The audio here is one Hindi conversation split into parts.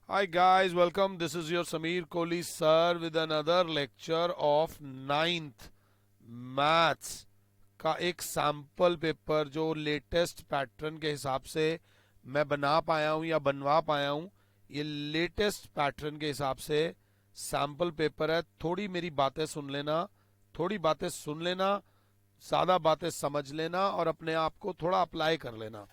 Hi guys, welcome. This is your Sameer Kohli sir with another lecture of 9th maths का एक सैम्पल पेपर जो लेटेस्ट पैटर्न के हिसाब से मैं बना पाया हूँ या बनवा पाया हूँ। ये लेटेस्ट पैटर्न के हिसाब से सैम्पल पेपर है। थोड़ी मेरी बातें सुन लेना, थोड़ी बातें सुन लेना, ज़्यादा बातें समझ लेना और अपने आप को थोड़ा अप्लाई कर लेना।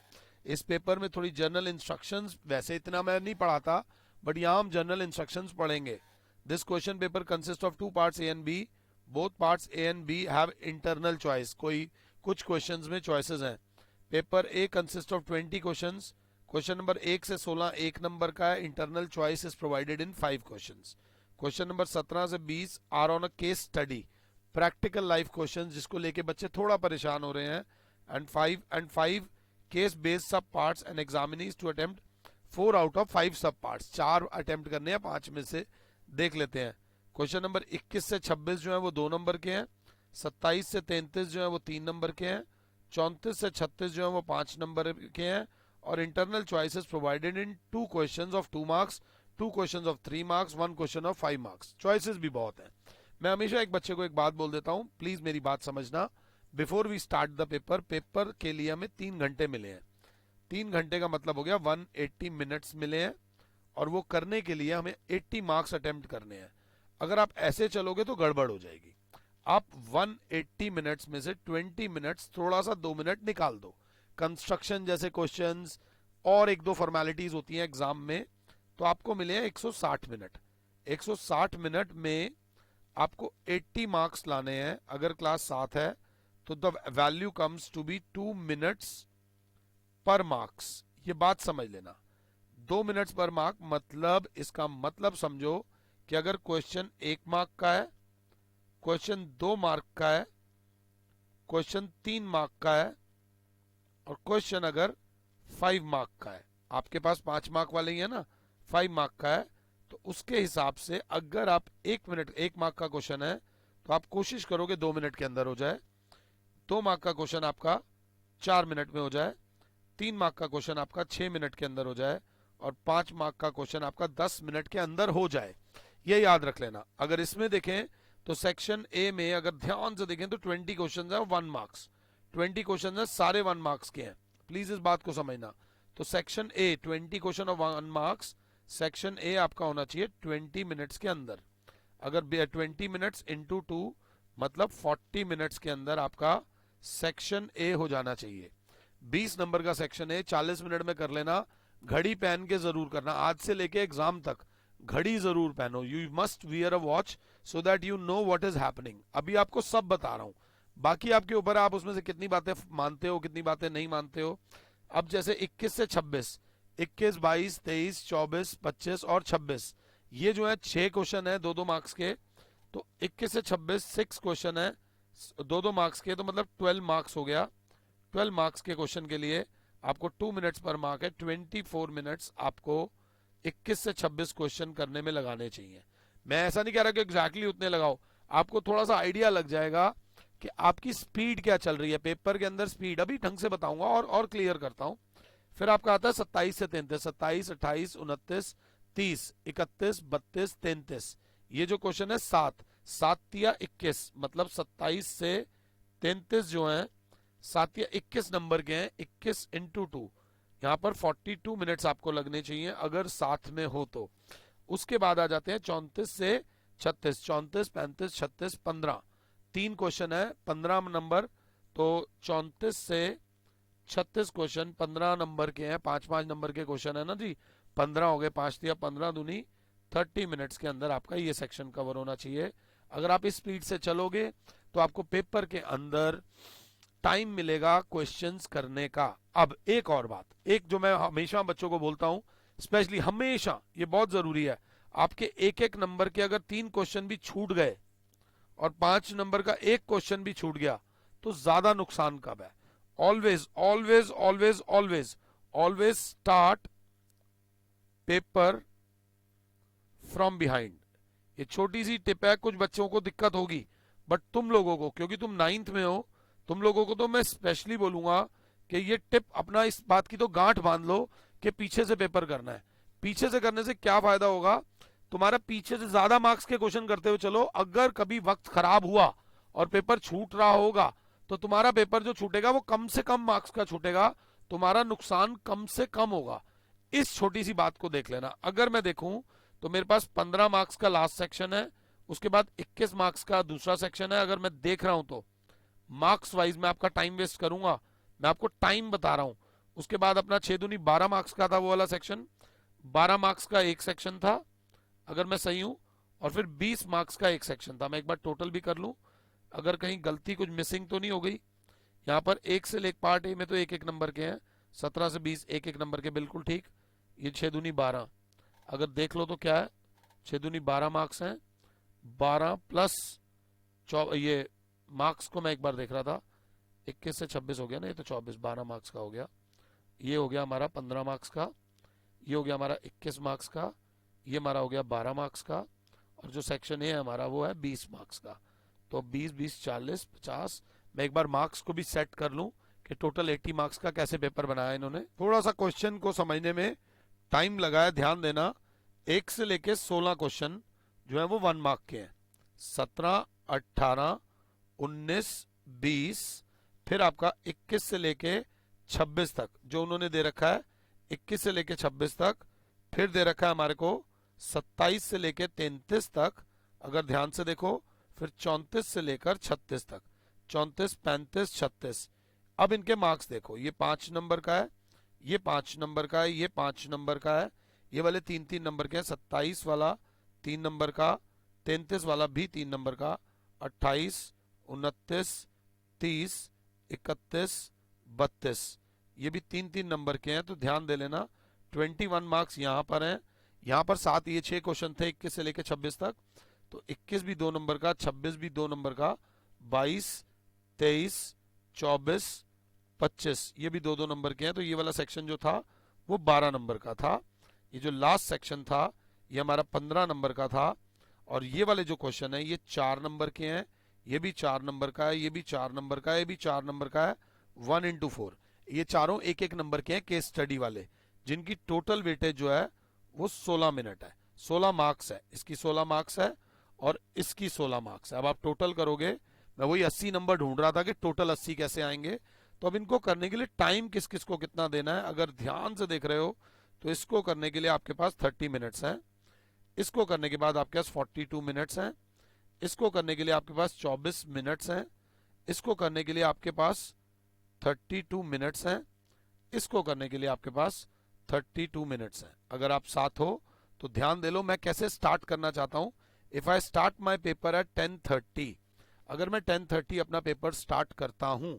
इस पेपर में थोड़ी जनरल इंस्ट्रक्शंस, वैसे इतना मैं नहीं पढ़ाता, बट यहाँ हम जनरल इंस्ट्रक्शंस पढ़ेंगे। This question paper consist of two parts A and B. Both parts A and B have internal choice. कुछ क्वेश्चंस में चॉइसेस हैं। Paper A consist of 20 questions. Question number 1 से 16 एक नंबर का है। Internal choice is provided in 5 questions. Question number 17 से 20 are on a case study, practical life questions जिसको लेके बच्चे थोड़ा परेशान हो रहे हैं। And five case based sub parts and examinees to attempt 4 out of 5 sub parts. 4 attempt करने हैं 5 में से, देख लेते हैं। क्वेश्चन नंबर 21 से 26 जो है वो 2 नंबर के हैं। 27 से 33 जो है वो 3 नंबर के हैं। 34 से 36 जो है वो 5 नंबर के हैं। और internal choices provided in 2 questions of 2 marks, 2 questions of 3 marks, 1 question of 5 marks. Choices भी बहुत हैं। मैं हमेशा एक बच्चे को एक बात बोल देता हूँ, प्लीज मेरी बात समझना। Before we start the paper के लिए हमें 3 घंटे मिले हैं। 3 घंटे का मतलब हो गया 180 मिनट्स मिले हैं और वो करने के लिए हमें 80 मार्क्स अटेम्प्ट करने हैं। अगर आप ऐसे चलोगे तो गड़बड़ हो जाएगी। आप 180 मिनट्स में से 20 मिनट्स थोड़ा सा 2 मिनट निकाल दो। कंस्ट्रक्शन जैसे क्वेश्चंस और 1-2 फॉर्मेलिटीज होती हैं एग्जाम में, तो आपको मिले हैं 160 मिनट। 160 मिनट में आपको 80 मार्क्स लाने हैं। अगर क्लास 7 है तो the value comes to be 2 minutes per marks. ये बात समझ लेना, 2 मिनट्स पर मार्क मतलब, इसका मतलब समझो कि अगर क्वेश्चन 1 मार्क का है, क्वेश्चन 2 मार्क का है, क्वेश्चन 3 मार्क का है और क्वेश्चन अगर 5 मार्क का है, आपके पास 5 मार्क वाले ही है ना, 5 मार्क का है, तो उसके हिसाब से अगर आप 1 मार्क का क्वेश्चन है तो आप कोशिश करोगे 2 मिनट के अंदर हो जाए। 2 मार्क का क्वेश्चन आपका 4 मिनट में हो जाए। 3 मार्क का क्वेश्चन आपका 6 मिनट के अंदर हो जाए और 5 मार्क का क्वेश्चन आपका 10 मिनट के अंदर हो जाए। ये याद रख लेना। अगर इसमें देखें तो सेक्शन ए में अगर ध्यान से देखें तो 20 क्वेश्चन है 1 मार्क्स। 20 क्वेश्चन है, सारे 1 मार्क्स के हैं। प्लीज इस बात को समझना। तो section A 20 question of 1 marks, section A आपका होना चाहिए 20 मिनट्स के अंदर। अगर 20 मिनट्स इंटू 2 मतलब 40 मिनट्स के अंदर आपका सेक्शन ए हो जाना चाहिए। 20 नंबर का सेक्शन है, 40 मिनट में कर लेना। घड़ी पहन के जरूर करना, आज से लेके एग्जाम तक घड़ी जरूर पहनो। You must wear a watch so that you know what is happening. अभी आपको सब बता रहा हूं, बाकी आपके ऊपर है, आप उसमें से कितनी बातें मानते हो, कितनी बातें नहीं मानते हो। अब जैसे 21 से 26, 21, 22, 23, 24, 25 और 26, ये जो है 6 क्वेश्चन है 2-2 मार्क्स के। तो 21 से 26 6 क्वेश्चन है 2-2 मार्क्स के, तो मतलब 12 मार्क्स हो गया। 12 मार्क्स के क्वेश्चन के लिए आपको 2 मिनट्स पर मार्क है। 24 मिनट्स आपको 21 से 26 क्वेश्चन करने में लगाने चाहिए। मैं ऐसा नहीं कह रहा कि एग्जैक्टली उतने लगाओ, आपको थोड़ा सा आइडिया लग जाएगा कि आपकी स्पीड क्या चल रही है। पेपर के अंदर स्पीड अभी ढंग से बताऊंगा और क्लियर करता हूं। फिर आपका आता है 27 से 33, 27, 28, 29, 30, 31, 32, 33। ये जो क्वेश्चन है 7 या 21 मतलब 27 से 33 जो है 7 या 21 नंबर के हैं। 21 इंटू 2, यहाँ पर 42 मिनट्स आपको लगने चाहिए अगर साथ में हो तो। उसके बाद आ जाते हैं 34 से 36, 34, 35, 36, 15। 3 क्वेश्चन है 15 नंबर, तो 34 से 36 क्वेश्चन 15 नंबर के हैं। 5-5 नंबर के क्वेश्चन है ना जी, 15 हो गए, 5 या 15 दूनी 30 मिनट्स के अंदर आपका ये सेक्शन कवर होना चाहिए। अगर आप इस स्पीड से चलोगे तो आपको पेपर के अंदर टाइम मिलेगा क्वेश्चंस करने का। अब एक और बात, एक जो मैं हमेशा बच्चों को बोलता हूं, स्पेशली हमेशा, ये बहुत जरूरी है। आपके 1-1 नंबर के अगर 3 क्वेश्चन भी छूट गए और 5 नंबर का 1 क्वेश्चन भी छूट गया तो ज्यादा नुकसान कब है? Always always always always always start paper from behind. ये छोटी सी टिप है, कुछ बच्चों को दिक्कत होगी, बट तुम लोगों को, क्योंकि तुम 9th में हो, तुम लोगों को तो मैं स्पेशली बोलूंगा कि ये टिप अपना इस बात की तो गांठ बांध लो कि पीछे से पेपर करना है। पीछे से करने से क्या फायदा होगा, तुम्हारा पीछे से ज्यादा मार्क्स के क्वेश्चन करते हुए चलो, अगर कभी वक्त खराब हुआ और पेपर छूट रहा होगा तो तुम्हारा पेपर जो छूटेगा वो कम से कम मार्क्स का छूटेगा, तुम्हारा नुकसान कम से कम होगा। इस छोटी सी बात को देख लेना। अगर मैं देखूं तो मेरे पास 15 मार्क्स का लास्ट सेक्शन है, उसके बाद 21 मार्क्स का दूसरा सेक्शन है। अगर मैं देख रहा हूं तो मार्क्स वाइज मैं आपका टाइम वेस्ट करूंगा, मैं आपको टाइम बता रहा हूं। उसके बाद अपना 6 दूनी 12 मार्क्स का था वो वाला सेक्शन, 12 मार्क्स का एक सेक्शन था अगर मैं सही हूं, और फिर 20 मार्क्स का एक सेक्शन था। मैं एक बार टोटल भी कर लूं, अगर कहीं गलती कुछ मिसिंग तो नहीं हो गई। यहाँ पर एक से लेकर पार्ट ए में तो एक एक नंबर के हैं, 17 से 20 एक एक नंबर के, बिल्कुल ठीक। ये 6 दूनी 12, अगर देख लो तो क्या है, 6 दूनी 12 मार्क्स हैं, 12 प्लस ये मार्क्स को मैं एक बार देख रहा था, 21 से 26 हो गया ना, ये तो 24, 12 मार्क्स का हो गया। ये हो गया हमारा 15 मार्क्स का, ये हो गया हमारा 21 मार्क्स का, ये हमारा हो गया 12 मार्क्स का, और जो सेक्शन ए है हमारा वो है 20 मार्क्स का। तो 20 20 40 50। मैं एक बार मार्क्स को भी सेट कर लूं कि टोटल 80 मार्क्स का कैसे पेपर बनाया इन्होंने। थोड़ा सा क्वेश्चन को समझने में टाइम लगाया, ध्यान देना। 1 से लेके 16 क्वेश्चन जो है वो 1 मार्क के हैं, 17 18 19 20, फिर आपका 21 से लेके 26 तक जो उन्होंने दे रखा है, 21 से लेके 26 तक, फिर दे रखा है हमारे को 27 से लेके 33 तक, अगर ध्यान से देखो, फिर 34 से लेकर 36 तक, 34 35 36। अब इनके मार्क्स देखो, ये 5 नंबर का है, ये 5 नंबर का है, ये 5 नंबर का है, ये वाले 3 नंबर के हैं। 27 वाला 3 नंबर का, 33 वाला भी 3 नंबर का, 28 29 30 31 32, ये भी 3 नंबर के हैं। तो ध्यान दे लेना, 21 मार्क्स यहाँ पर हैं, यहाँ पर 7, ये 6 क्वेश्चन थे 21 से लेकर 26 तक, तो 21 भी 2 नंबर का, 26 भी 2 नंबर का, 22 23 24 25 ये भी 2 नंबर के हैं। तो ये वाला सेक्शन जो था वो 12 नंबर का था, ये जो लास्ट सेक्शन था ये हमारा 15 नंबर का था, और ये वाले जो क्वेश्चन है ये 4 नंबर के हैं, ये भी 4 नंबर का है, ये भी 4 नंबर का है, ये भी 4 नंबर का है, 1 into 4। ये चारों एक एक नंबर के हैं केस स्टडी वाले, जिनकी टोटल वेटेज जो है वो 16 मिनट है, 16 मार्क्स है। इसकी 16 मार्क्स है और इसकी 16 मार्क्स है। अब आप टोटल करोगे, मैं वही 80 नंबर ढूंढ रहा था कि टोटल 80 कैसे आएंगे। तो अब इनको करने के लिए टाइम किस किस को कितना देना है, अगर ध्यान से देख रहे हो तो इसको करने के लिए आपके पास 30 मिनट्स हैं, इसको करने के बाद आपके पास 42 मिनट्स हैं, इसको करने के लिए आपके पास 24 मिनट्स हैं, इसको करने के लिए आपके पास 32 मिनट्स हैं, इसको करने के लिए आपके पास 32 मिनट्स हैं। अगर आप साथ हो तो ध्यान दे लो मैं कैसे स्टार्ट करना चाहता हूं। If I start my paper at 10:30, अगर मैं 10:30 अपना पेपर स्टार्ट करता हूं,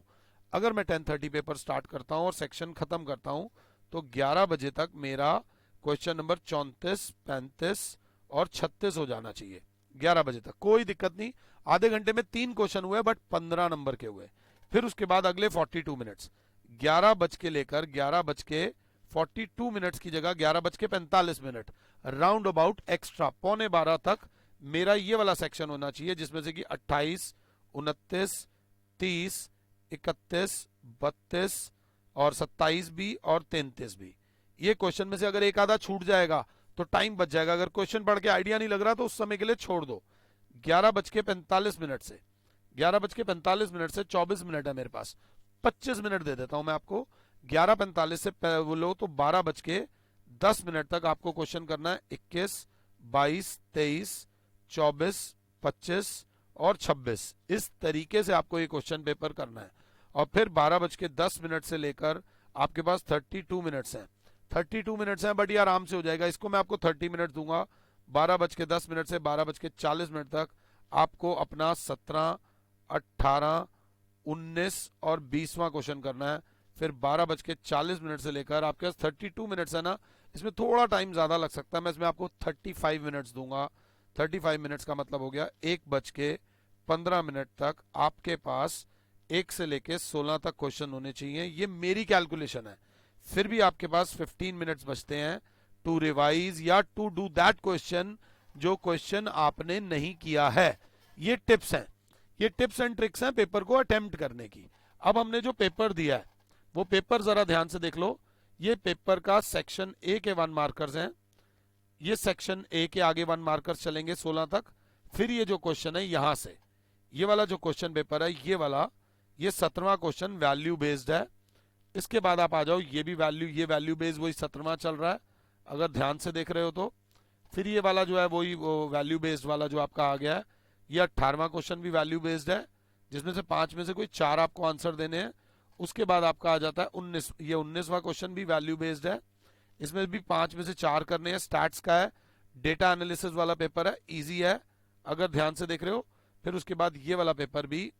अगर मैं 10:30 पेपर स्टार्ट करता हूं और सेक्शन खत्म करता हूं, तो 11 बजे तक मेरा क्वेश्चन नंबर 34 35 और 36 हो जाना चाहिए। 11 बजे तक कोई दिक्कत नहीं, आधे घंटे में 3 क्वेश्चन हुए बट 15 नंबर के हुए। फिर उसके बाद अगले 42 मिनट्स, 11 बज के लेकर 11 बज के 42 मिनट्स की जगह 11 बज के 45 मिनट राउंड अबाउट एक्स्ट्रा 11:15 तक मेरा ये वाला सेक्शन होना चाहिए, जिसमें से कि 28 29 30 31 32 और 27 भी और 33 भी। ये क्वेश्चन में से अगर एक आधा छूट जाएगा तो टाइम बच जाएगा, अगर क्वेश्चन पढ़ के आइडिया नहीं लग रहा तो उस समय के लिए छोड़ दो। 11 बज के 45 मिनट से 11 बज के 45 मिनट से 24 मिनट है मेरे पास, 25 मिनट दे देता हूं मैं आपको। 11:45 से बोलो तो 12 बज के 10 मिनट तक आपको क्वेश्चन करना है 21 22 23 24 25 और 26। इस तरीके से आपको ये क्वेश्चन पेपर करना है। और फिर 12 बज के 10 मिनट से लेकर आपके पास 32 मिनट्स हैं, 32 मिनट्स हैं बट ये आराम से हो जाएगा, इसको मैं आपको 30 मिनट दूंगा। 12 बज के 10 मिनट से 12 बज के 40 मिनट तक आपको अपना 17 18 19 और 20वां क्वेश्चन करना है। फिर 12 बज के 40 मिनट से लेकर आपके पास 32 मिनट्स है ना, इसमें थोड़ा टाइम ज्यादा लग सकता है, मैं इसमें आपको 35 मिनट्स दूंगा। 35 मिनट्स का मतलब हो गया 1 बज के 15 मिनट तक आपके पास 1 से लेके 16 तक क्वेश्चन होने चाहिए, ये मेरी कैलकुलेशन है। फिर भी आपके पास 15 मिनट्स बचते हैं टू रिवाइज या टू डू दैट क्वेश्चन जो क्वेश्चन आपने नहीं किया है। ये टिप्स हैं, ये टिप्स एंड ट्रिक्स हैं पेपर को अटेम्प्ट करने की। अब हमने जो पेपर दिया है वो पेपर जरा ध्यान से देख लो। ये पेपर का सेक्शन ए के 1 मार्कर्स हैं, ये सेक्शन ए के आगे 1 मार्कर्स चलेंगे 16 तक। फिर ये जो क्वेश्चन है यहां से, ये वाला जो क्वेश्चन पेपर है ये वाला, ये 17वां क्वेश्चन वैल्यू बेस्ड है। इसके बाद आप आ जाओ, ये भी वैल्यू, ये वैल्यू बेस्ड वही 17वां चल रहा है अगर ध्यान से देख रहे हो तो। फिर ये वाला जो है वही वो वैल्यू बेस्ड वाला जो आपका आ गया है, ये 18वां क्वेश्चन भी वैल्यू बेस्ड है, जिसमें से 5 में से कोई 4 आपको आंसर देने हैं। उसके बाद आपका आ जाता है 19, ये 19वां क्वेश्चन भी वैल्यू बेस्ड है, इसमें भी 5 में से 4 करने हैं। स्टैट्स का है, डेटा एनालिसिस वाला पेपर है, इजी है अगर ध्यान से देख रहे हो। फिर उसके बाद ये वाला पेपर भी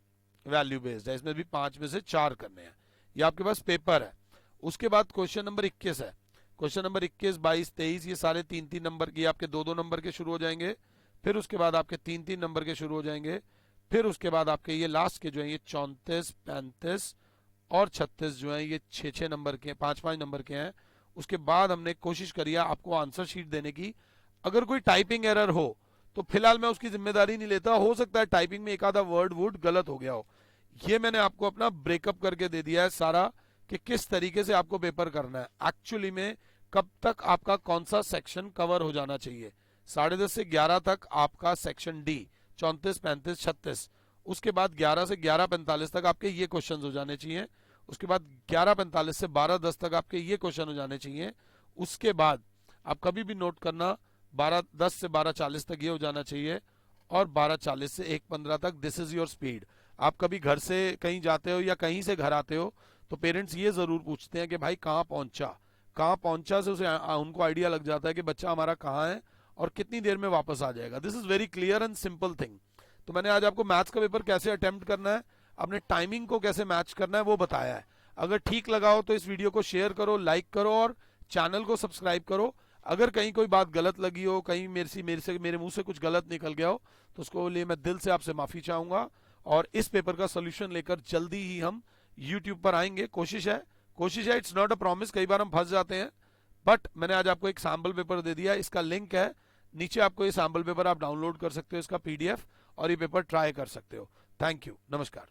वैल्यू बेस्ड है, इसमें भी 5 में से 4 करने हैं। ये आपके पास पेपर है। उसके बाद क्वेश्चन नंबर 21 है, क्वेश्चन नंबर 21, 22, 23 ये सारे 3-3 नंबर के, आपके 2-2 नंबर के शुरू हो जाएंगे। फिर उसके बाद आपके 3-3 नंबर के शुरू हो जाएंगे। फिर उसके बाद आपके ये लास्ट के जो है ये 34, 35 और 36 जो है ये 6-6 नंबर के, 5-5 नंबर के हैं। उसके बाद हमने कोशिश करी है आपको आंसर शीट देने की। अगर कोई टाइपिंग एरर हो तो फिलहाल मैं उसकी जिम्मेदारी नहीं लेता, हो सकता है टाइपिंग में एक आधा वर्ड वुड गलत हो गया हो। ये मैंने आपको अपना ब्रेकअप करके दे दिया है सारा कि किस तरीके से आपको पेपर करना है। एक्चुअली में कब तक आपका कौन सा सेक्शन कवर हो जाना चाहिए, 10:30 से 11 तक आपका सेक्शन डी 34, 35, 36। उसके बाद 11 से 11:45 तक आपके ये क्वेश्चन हो जाने चाहिए। उसके बाद 11:45 से 12:10 तक आपके ये क्वेश्चन हो जाने चाहिए। उसके बाद आप कभी भी नोट करना 12:10 से 12:40 तक ये हो जाना चाहिए, और 12:40 से 1:15 तक दिस इज योर स्पीड। आप कभी घर से कहीं जाते हो या कहीं से घर आते हो तो पेरेंट्स ये जरूर पूछते हैं कि भाई कहाँ पहुंचा से उसे उनको आइडिया लग जाता है कि बच्चा हमारा कहाँ है और कितनी देर में वापस आ जाएगा। This is very clear and simple thing. तो मैंने आज आपको मैथ्स का पेपर कैसे अटेम्प्ट करना है, अपने टाइमिंग को कैसे मैच करना है वो बताया है। अगर ठीक लगा हो तो इस वीडियो को शेयर करो, लाइक करो और चैनल को सब्सक्राइब करो। अगर कहीं कोई बात गलत लगी हो, कहीं मेरे मुंह से कुछ गलत निकल गया हो तो उसको लिए मैं दिल से आपसे माफी चाहूंगा। और इस पेपर का सोल्यूशन लेकर जल्दी ही हम यूट्यूब पर आएंगे। कोशिश है, इट्स नॉट अ प्रॉमिस, कई बार हम फंस जाते हैं। बट मैंने आज आपको एक सैम्पल पेपर दे दिया, इसका लिंक है नीचे, आपको ये सैम्पल पेपर आप डाउनलोड कर सकते हो, इसका PDF, और ये पेपर ट्राई कर सकते हो। थैंक यू, नमस्कार।